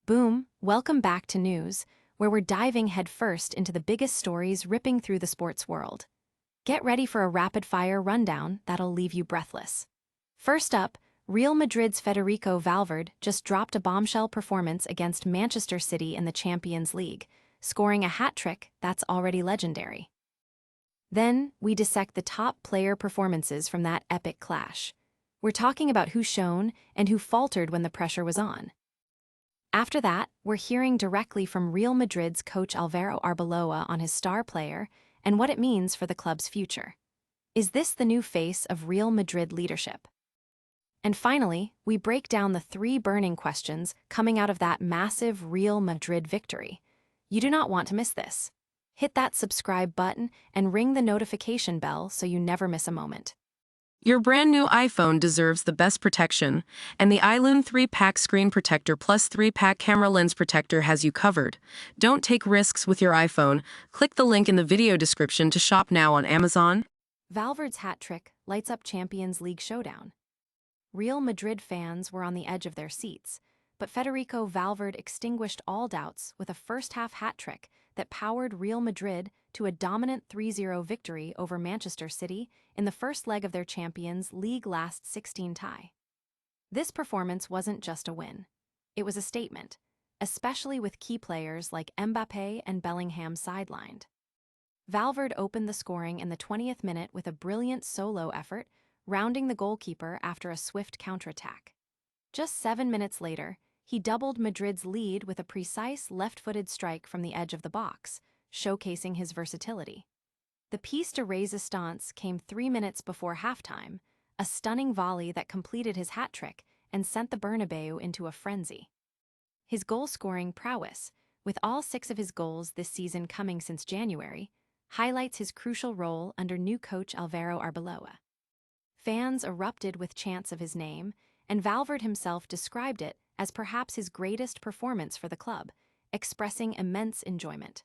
Boom, welcome back to news, where we're diving headfirst into the biggest stories ripping through the sports world. Get ready for a rapid-fire rundown that'll leave you breathless. First up, Real Madrid's Federico Valverde just dropped a bombshell performance against Manchester City in the Champions League, scoring a hat-trick that's already legendary. Then, we dissect the top player performances from that epic clash. We're talking about who shone and who faltered when the pressure was on. After that, we're hearing directly from Real Madrid's coach Álvaro Arbeloa on his star player and what it means for the club's future. Is this the new face of Real Madrid leadership? And finally, we break down the three burning questions coming out of that massive Real Madrid victory. You do not want to miss this. Hit that subscribe button and ring the notification bell so you never miss a moment. Your brand new iPhone deserves the best protection, and the iLune 3-pack screen protector plus 3-pack camera lens protector has you covered. Don't take risks with your iPhone. Click the link in the video description to shop now on Amazon. Valverde's hat trick lights up Champions League showdown. Real Madrid fans were on the edge of their seats, but Federico Valverde extinguished all doubts with a first-half hat trick that powered Real Madrid to a dominant 3-0 victory over Manchester City in the first leg of their Champions League last 16 tie. This performance wasn't just a win. It was a statement, especially with key players like Mbappé and Bellingham sidelined. Valverde opened the scoring in the 20th minute with a brilliant solo effort, rounding the goalkeeper after a swift counterattack. Just 7 minutes later, he doubled Madrid's lead with a precise left-footed strike from the edge of the box, showcasing his versatility. The piece de resistance came 3 minutes before halftime, a stunning volley that completed his hat trick and sent the Bernabeu into a frenzy. His goal-scoring prowess, with all 6 of his goals this season coming since January, highlights his crucial role under new coach Álvaro Arbeloa. Fans erupted with chants of his name, and Valverde himself described it as perhaps his greatest performance for the club, expressing immense enjoyment.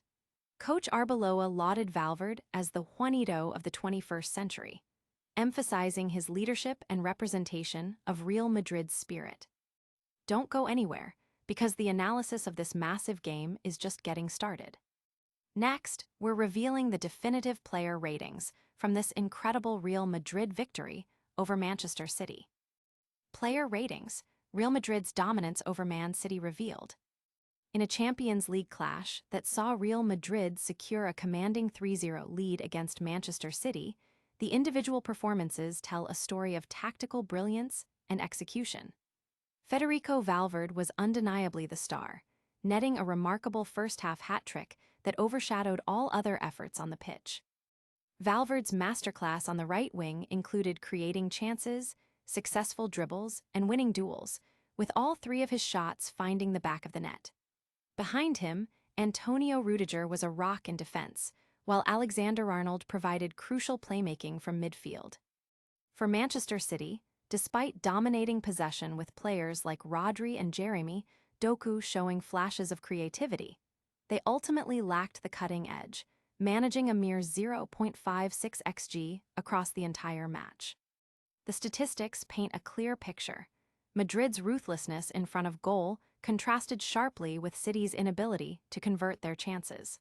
Coach Arbeloa lauded Valverde as the Juanito of the 21st century, emphasizing his leadership and representation of Real Madrid's spirit. Don't go anywhere, because the analysis of this massive game is just getting started. Next, we're revealing the definitive player ratings from this incredible Real Madrid victory over Manchester City. Player ratings: Real Madrid's dominance over Man City revealed. In a Champions League clash that saw Real Madrid secure a commanding 3-0 lead against Manchester City, the individual performances tell a story of tactical brilliance and execution. Federico Valverde was undeniably the star, netting a remarkable first-half hat trick that overshadowed all other efforts on the pitch. Valverde's masterclass on the right wing included creating chances, successful dribbles, and winning duels, with all 3 of his shots finding the back of the net. Behind him, Antonio Rudiger was a rock in defense, while Alexander-Arnold provided crucial playmaking from midfield. For Manchester City, despite dominating possession with players like Rodri and Jeremy Doku showing flashes of creativity, they ultimately lacked the cutting edge, managing a mere 0.56 xG across the entire match. The statistics paint a clear picture. Madrid's ruthlessness in front of goal contrasted sharply with City's inability to convert their chances.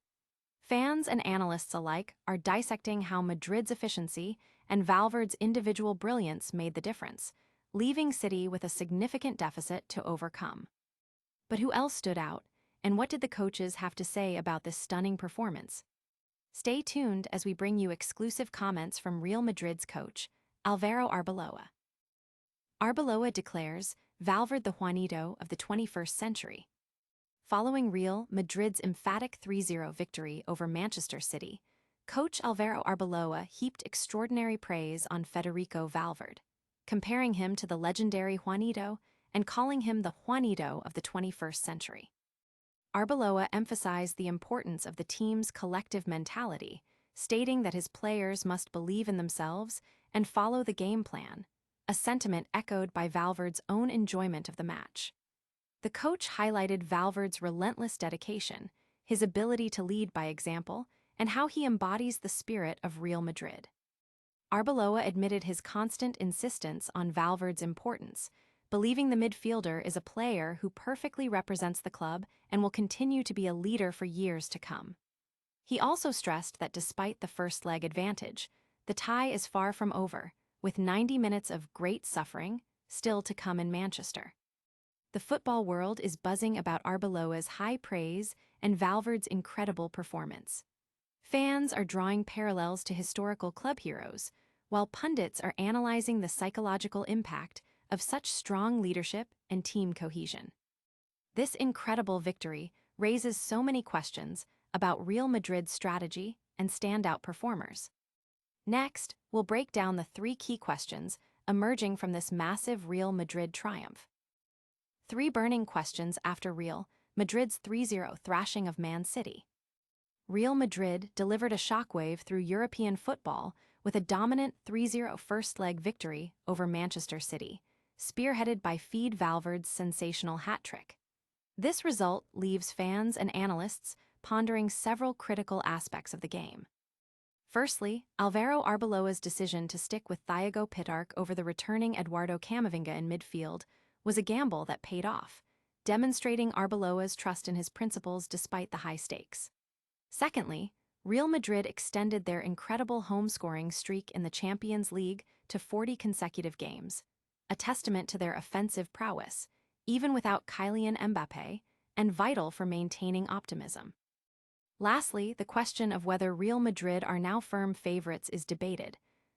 Fans and analysts alike are dissecting how Madrid's efficiency and Valverde's individual brilliance made the difference, leaving City with a significant deficit to overcome. But who else stood out, and what did the coaches have to say about this stunning performance? Stay tuned as we bring you exclusive comments from Real Madrid's coach, Álvaro Arbeloa. Arbeloa declares Valverde the Juanito of the 21st century. Following Real Madrid's emphatic 3-0 victory over Manchester City, coach Álvaro Arbeloa heaped extraordinary praise on Federico Valverde, comparing him to the legendary Juanito and calling him the Juanito of the 21st century. Arbeloa emphasized the importance of the team's collective mentality, stating that his players must believe in themselves and follow the game plan, a sentiment echoed by Valverde's own enjoyment of the match. The coach highlighted Valverde's relentless dedication, his ability to lead by example, and how he embodies the spirit of Real Madrid. Arbeloa admitted his constant insistence on Valverde's importance, believing the midfielder is a player who perfectly represents the club and will continue to be a leader for years to come. He also stressed that despite the first leg advantage, the tie is far from over, with 90 minutes of great suffering still to come in Manchester. The football world is buzzing about Arbeloa's high praise and Valverde's incredible performance. Fans are drawing parallels to historical club heroes, while pundits are analyzing the psychological impact of such strong leadership and team cohesion. This incredible victory raises so many questions about Real Madrid's strategy and standout performers. Next, we'll break down the 3 key questions emerging from this massive Real Madrid triumph. 3 burning questions after Real Madrid's 3-0 thrashing of Man City. Real Madrid delivered a shockwave through European football with a dominant 3-0 first-leg victory over Manchester City, spearheaded by Valverde's sensational hat-trick. This result leaves fans and analysts pondering several critical aspects of the game. Firstly, Álvaro Arbeloa's decision to stick with Thiago Pittark over the returning Eduardo Camavinga in midfield was a gamble that paid off, demonstrating Arbeloa's trust in his principles despite the high stakes. Secondly, Real Madrid extended their incredible home scoring streak in the Champions League to 40 consecutive games, a testament to their offensive prowess, even without Kylian Mbappé, and vital for maintaining optimism. Lastly, the question of whether Real Madrid are now firm favorites is debated,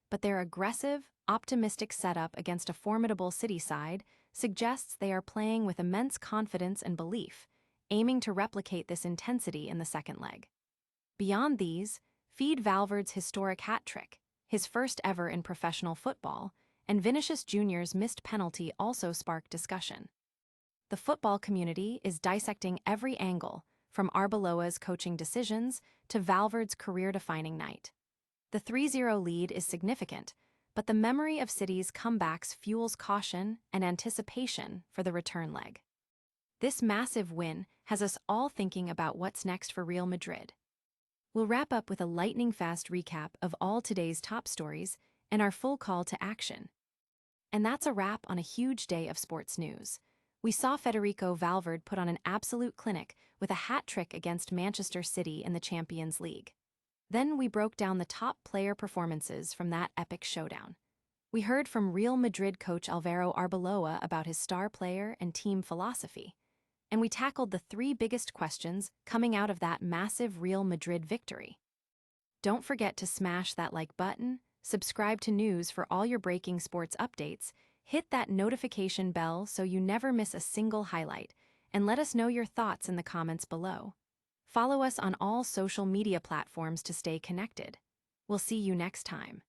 but their aggressive, optimistic setup against a formidable City side suggests they are playing with immense confidence and belief, aiming to replicate this intensity in the second leg. Beyond these, Valverde's historic hat-trick, his first ever in professional football, and Vinicius Jr.'s missed penalty also sparked discussion. The football community is dissecting every angle, from Arbeloa's coaching decisions to Valverde's career-defining night. The 3-0 lead is significant, but the memory of City's comebacks fuels caution and anticipation for the return leg. This massive win has us all thinking about what's next for Real Madrid. We'll wrap up with a lightning-fast recap of all today's top stories and our full call to action. And that's a wrap on a huge day of sports news. We saw Federico Valverde put on an absolute clinic with a hat-trick against Manchester City in the Champions League. Then we broke down the top player performances from that epic showdown. We heard from Real Madrid coach Álvaro Arbeloa about his star player and team philosophy. And we tackled the 3 biggest questions coming out of that massive Real Madrid victory. Don't forget to smash that like button, subscribe to news for all your breaking sports updates, hit that notification bell so you never miss a single highlight, and let us know your thoughts in the comments below. Follow us on all social media platforms to stay connected. We'll see you next time.